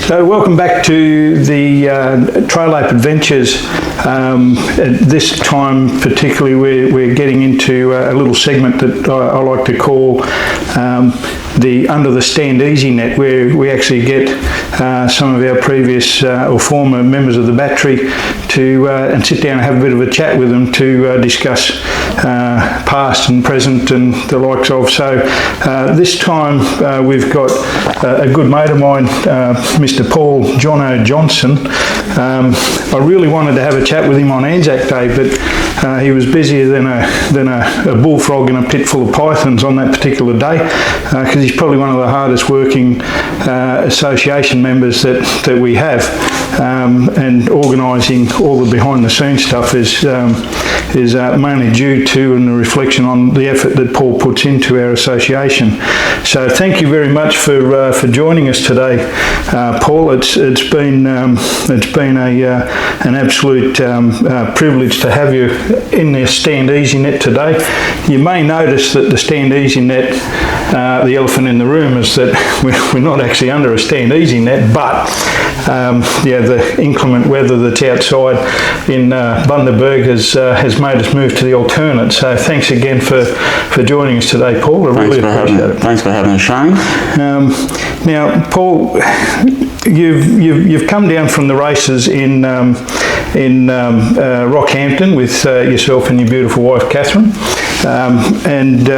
So welcome back to the Trail Ape Adventures. At this time particularly we're getting into a little segment that I like to call the Under the Stand Easy Net, where we actually get some of our previous or former members of the battery to and sit down and have a bit of a chat with them to discuss past and present and the likes of. So this time we've got a good mate of mine, Mr. Paul Johnston. I really wanted to have a chat with him on Anzac Day, but he was busier than a bullfrog in a pit full of pythons on that particular day, because he's probably one of the hardest working association members that we have, and organising all the behind the scenes stuff is mainly due to and a reflection on the effort that Paul puts into our association. So thank you very much for joining us today, Paul. It's been an absolute privilege to have you in the Stand Easy Net today. You may notice that the Stand Easy Net, the elephant in the room, is that we're not actually under a Stand Easy Net, but the inclement weather that's outside in Bundaberg has made us move to the alternate. So thanks again for joining us today, Paul. I really appreciate it. Thanks for having us, Shane. Now, Paul, you've come down from the races in Rockhampton with yourself and your beautiful wife Catherine, and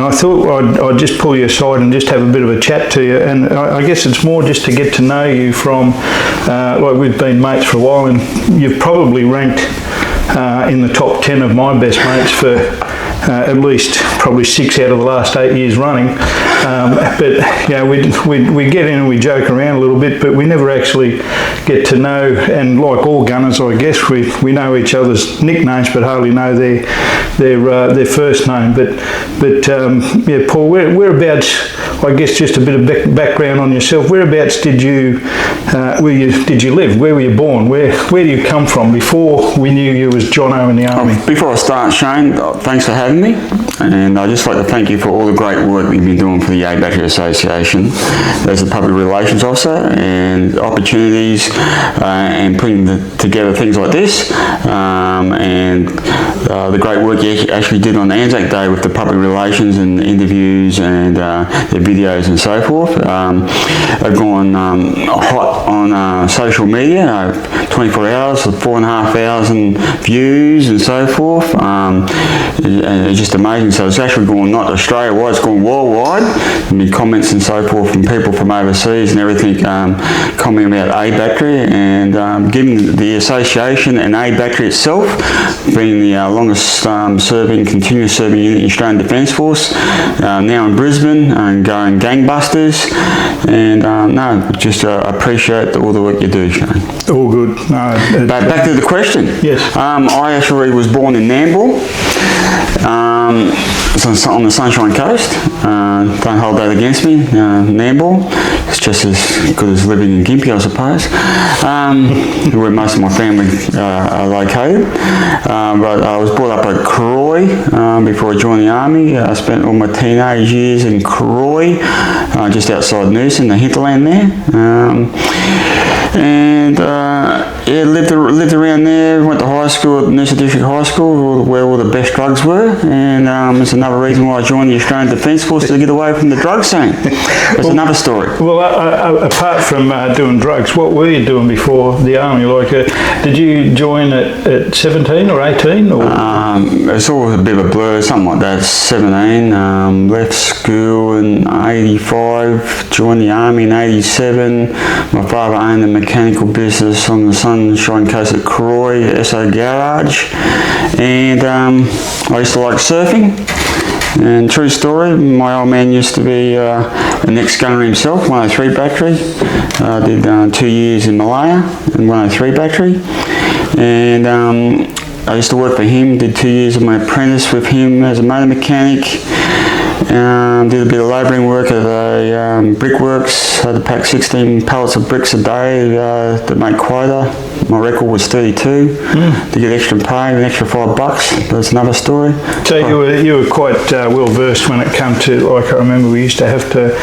I thought I'd just pull you aside and just have a bit of a chat to you. And I guess it's more just to get to know you from, like, we've been mates for a while, and you've probably ranked in the top 10 of my best mates for at least probably 6 out of the last 8 years running. But you know, we get in and we joke around a little bit, but we never actually get to know. And like all gunners, I guess we know each other's nicknames, but hardly know their first name. But yeah, Paul, whereabouts? I guess just a bit of background on yourself. Whereabouts did you live? Where were you born? Where do you come from before we knew you as Jono in the army? Before I start, Shane, thanks for having me, and I'd just like to thank you for all the great work you've been doing for the A Battery Association as a public relations officer, and opportunities and putting together things like this, and the great work you actually did on Anzac Day with the public relations and interviews and the videos and so forth. I've gone hot on social media, 24 hours with 4,500 views and so forth. It's just amazing. So it's actually gone not Australia-wide, it's gone worldwide. And comments and so forth from people from overseas and everything, commenting about A Battery, and giving the association and A Battery itself being the longest continuous serving unit in the Australian Defence Force, now in Brisbane and going gangbusters. And no, just appreciate all the work you do, Shane. All good. But back to the question. Yes. I actually was born in Nambour, on the Sunshine Coast. Don't hold that against me. Nambour, it's just as good as living in Gympie, I suppose, where most of my family are located. But I was brought up at Croy before I joined the army. I spent all my teenage years in Croy, just outside Noosa, in the hinterland there. Yeah, lived around there, went to high school at Noosa District High School, where all the best drugs were, and it's another reason why I joined the Australian Defence Force, to get away from the drug scene. That's another story. Well, apart from doing drugs, what were you doing before the army? Like, did you join at 17 or 18? Or? It's all a bit of a blur, something like that. 17, left school in 85, joined the army in 87. My father owned a mechanical business on the Sunshine Coast at Croy, SO Garage, and I used to like surfing. And true story, my old man used to be an ex-gunner himself, 103 Battery. Did 2 years in Malaya in 103 Battery, and I used to work for him, did 2 years of my apprentice with him as a motor mechanic. Did a bit of labouring work at a brickworks. Had to pack 16 pallets of bricks a day to make quota. My record was 32. To get extra pay, an extra $5. That's another story. So you were quite well versed when it came to, like I remember we used to have to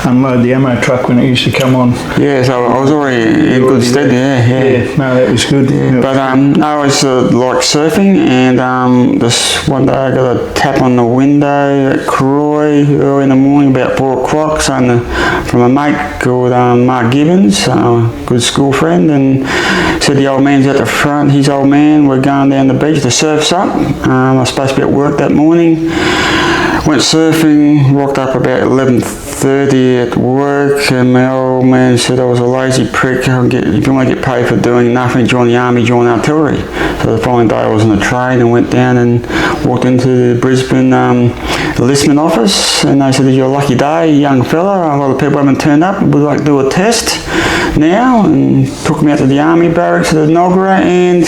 unload the ammo truck when it used to come on. Yeah, so I was already in good stead. Yeah. No, that was good. Yeah. But no, I was like surfing, and this one day I got a tap on the window at Croy early in the morning, about 4 o'clock, from a mate called Mark Gibbons, a good school friend, and said the old man's at the front, his old man, we're going down the beach, the surf's up. I was supposed to be at work that morning. Went surfing, rocked up about 11:30 at work, and my old man said I was a lazy prick. If you want to get paid for doing nothing, join the army, join artillery. So the following day I was on the train and went down and walked into the Brisbane enlistment office, and they said, "It's your lucky day, young fella. A lot of people haven't turned up. We'd like to do a test now," and took me out to the army barracks at Noggara, and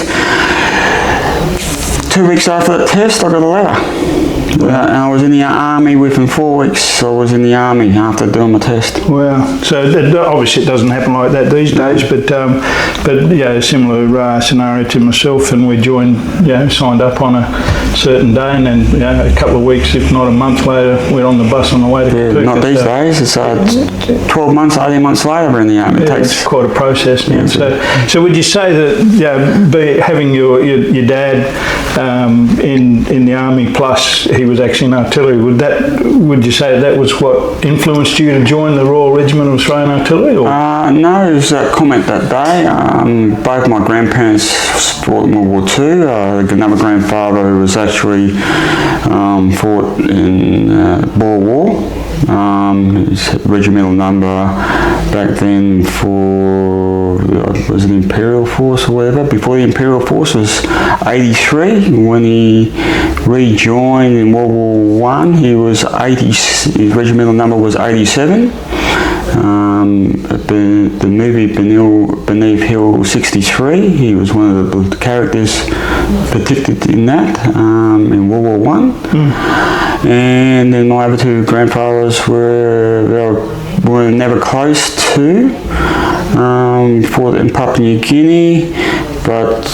2 weeks after that test I got a letter. And I was in the army within 4 weeks. I was in the army after doing my test. Wow. So obviously it doesn't happen like that these days, but yeah, a similar scenario to myself, and we joined, signed up on a certain day, and then a couple of weeks, if not a month later, we're on the bus on the way to Kapuka. Not these days. It's 12 months, 18 months later we're in the army. It takes it's quite a process now. So would you say that having your dad in the army, plus he was actually in artillery, would you say that was what influenced you to join the Royal Regiment of Australian Artillery? Or? No, it was a comment that day. Both my grandparents fought in World War II. Another grandfather who was actually fought in Boer War. His regimental number back then was it Imperial Force or whatever. Before the Imperial Force was 83. When he rejoined in World War I, he was 80. His regimental number was 87. The movie Beneath Hill 63, he was one of the characters depicted in that in World War I. And then my other two grandfathers were never close to, fought in Papua New Guinea,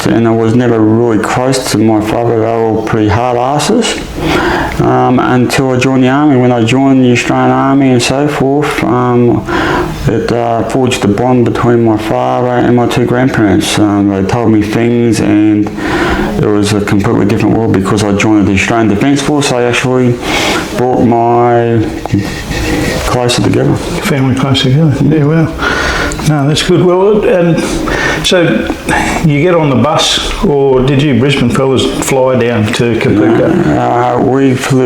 and I was never really close to my father. They were all pretty hard asses until I joined the army. When I joined the Australian Army and so forth, it forged a bond between my father and my two grandparents. They told me things, and it was a completely different world because I joined the Australian Defence Force. I actually brought my closer together. Family closer together. Yeah, well, no, that's good. Well, and so you get on the bus, or did you Brisbane fellas fly down to Kapuka? We flew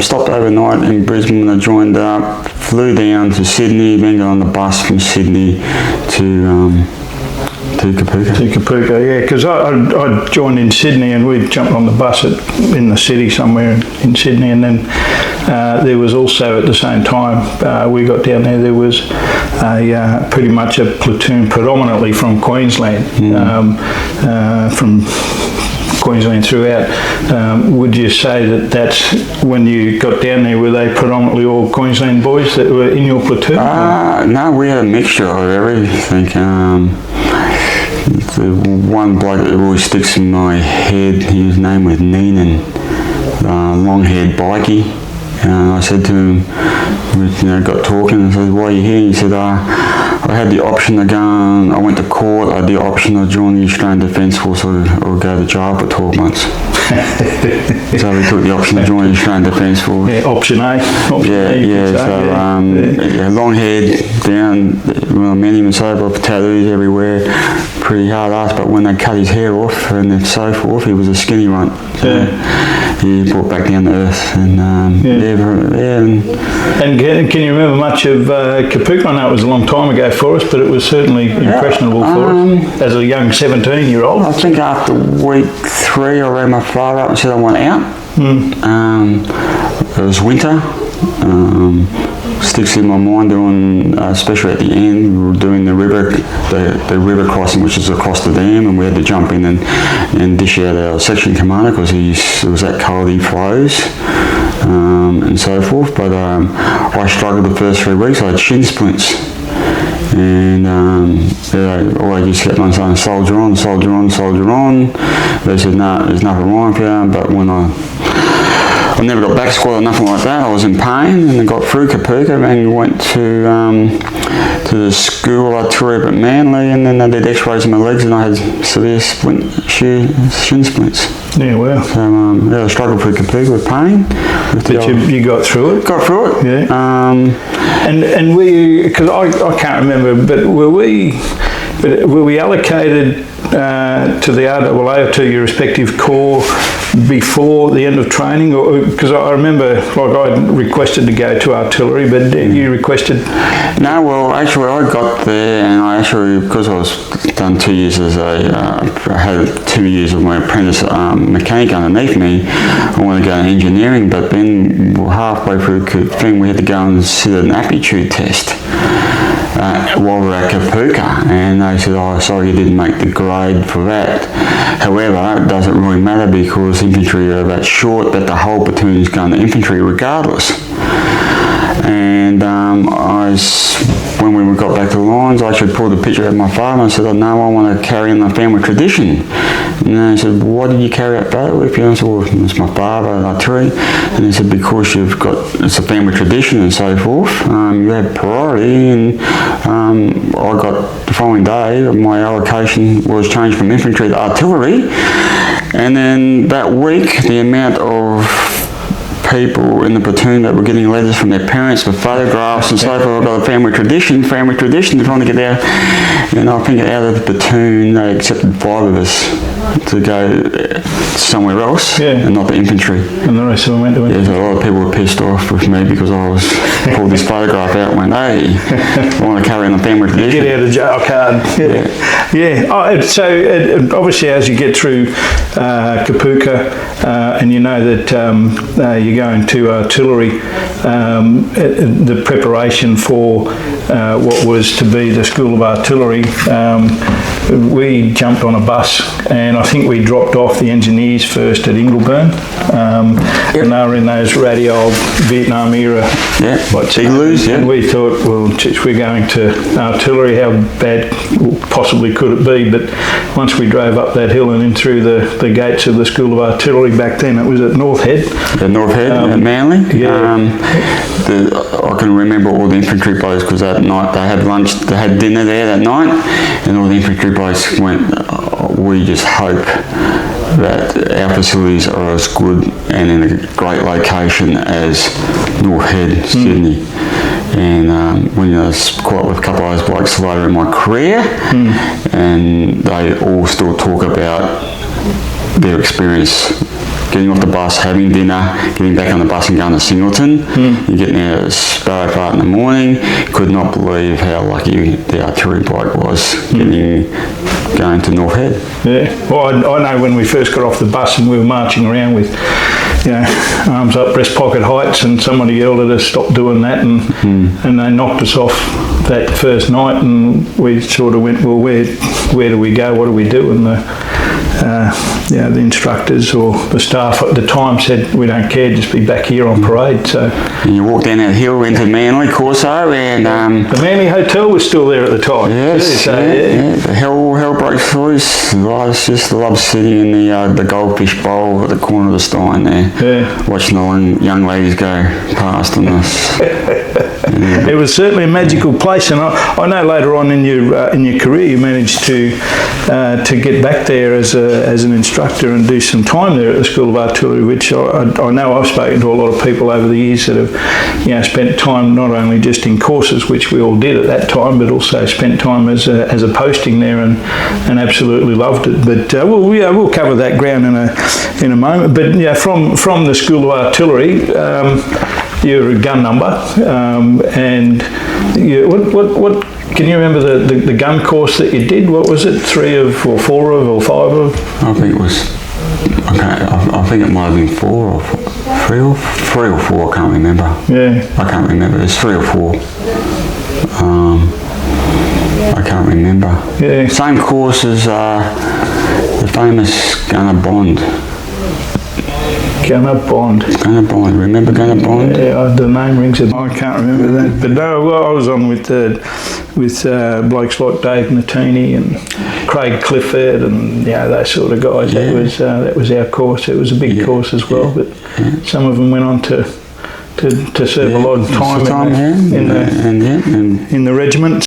stopped overnight in Brisbane when I joined up, flew down to Sydney, then got on the bus from Sydney to Kapuka. To Kapuka, yeah, because I joined in Sydney, and we jumped on the bus in the city somewhere in Sydney, and then there was also at the same time we got down there was pretty much a platoon predominantly from Queensland, from Queensland throughout. Would you say that's when you got down there, were they predominantly all Queensland boys that were in your platoon? No, we had a mixture of everything. The one bloke that always sticks in my head, his name was Neenan, long-haired bikie. And I said to him, we got talking, and I said, "Why are you here?" And he said, I had the option of going, I went to court, I had the option of joining the Australian Defence Force or go to jail for 12 months. So we took the option to join the Australian Defence Force. Yeah, option A. Long-haired, down, when I met him and so forth, tattoos everywhere, pretty hard ass, but when they cut his hair off and so forth, he was a skinny one. So he brought back down to earth. And And can you remember much of Kapuka? I know it was a long time ago for us, but it was certainly impressionable for us as a young 17-year-old. I think after week 3, I rang my father up and said I want out. It was winter. Sticks in my mind doing, especially at the end, we were doing the river crossing, which is across the dam, and we had to jump in and dish out our section commander because it was that cold he froze. and so forth. But I struggled the first 3 weeks. I had shin splints, and I always just kept on saying, soldier on, soldier on, soldier on. They said, no, there's nothing wrong with you. But when I never got back squat or nothing like that. I was in pain, and I got through Kapuka and went to the school artillery at Manly, and then they did x-rays of my legs, and I had severe shin splints. Yeah, wow. So I struggled through Kapuka with pain. But you got through it? Got through it. Yeah. And we, because I can't remember, but were we allocated to the RAA or to your respective corps before the end of training? Or because I remember, like, I requested to go to artillery, but you requested? No, well, actually, I got there, and I actually, because I was done 2 years as I had 2 years of my apprentice mechanic underneath me. I wanted to go to engineering, but then halfway through the thing, we had to go and sit an aptitude test. While we were at Kapuka, and they said, oh, sorry, you didn't make the grade for that. However, it doesn't really matter because infantry are that short that the whole platoon is going to infantry regardless. And when we got back to the lines, I actually pulled a picture of my father and I said, oh, no, I want to carry on the family tradition. And they said, well, what did you carry out that with you? And I said, well, it's my father, artillery. And they said, because it's a family tradition and so forth, you have priority. And I got the following day, my allocation was changed from infantry to artillery. And then that week, the amount of people in the platoon that were getting letters from their parents with photographs and so forth about a family tradition, they're trying to get out. And I think out of the platoon, they accepted 5 of us to go somewhere else and not the infantry. And the rest of them went to infantry. Yeah, so a lot of people were pissed off with me because I was pulled this photograph out and went, hey, I want to carry on the family tradition. Get out of jail card. Yeah. Oh, so obviously as you get through Kapuka and you know that you're going to artillery, the preparation for what was to be the School of Artillery, we jumped on a bus and I think we dropped off the engineers first at Ingleburn, and they were in those ratty old Vietnam era igloos, and we thought, well, we're going to artillery, how bad possibly could it be? But once we drove up that hill and in through the gates of the School of Artillery, back then it was at North Head. At North Head, at Manly. I can remember all the infantry blokes because that night they had lunch, they had dinner there that night, and all the infantry blokes went, we just hope that our facilities are as good and in a great location as North Head, Sydney. And when I was quite with a couple of those blokes later in my career, and they all still talk about their experience getting off the bus, having dinner, getting back on the bus and going to Singleton. You're getting out at Sparrow Park in the morning. Could not believe how lucky the artillery bloke was going to North Head. Yeah, well, I know when we first got off the bus and we were marching around with, arms up, breast pocket heights, and somebody yelled at us, stop doing that, and they knocked us off that first night, and we sort of went, well, where do we go? What do we do? And the instructors or the staff at the time said, we don't care, just be back here on parade. So and you walked down that hill into Manly, Corso, and the Manly Hotel was still there at the time. Yes, the hell breaks loose. I just love sitting in the goldfish bowl at the corner of the Stein there, watching the young ladies go past on us. It was certainly a magical place, and I know later on in your career you managed to get back there as an instructor and do some time there at the School of Artillery, which I know I've spoken to a lot of people over the years that have spent time not only just in courses, which we all did at that time, but also spent time as a posting there and absolutely loved it. But we'll cover that ground in a moment. But from the School of Artillery, you're a gun number, and what can you remember the gun course that you did? What was it? 3 or 4 or 5 of? I think it was. Okay, I think it might have been 4 or 3 or 4. I can't remember. Yeah, I can't remember. It's 3 or 4. I can't remember. Yeah. Same course as the famous Gunner Bond. Gunner Bond. Gunner Bond. Remember Gunner Bond? Yeah, the name rings a bell. I can't remember that. But no, well, I was on with blokes like Dave Mattini and Craig Clifford and those sort of guys. Yeah. That was our course. It was a big course as well. But some of them went on to serve a lot of time in the regiment.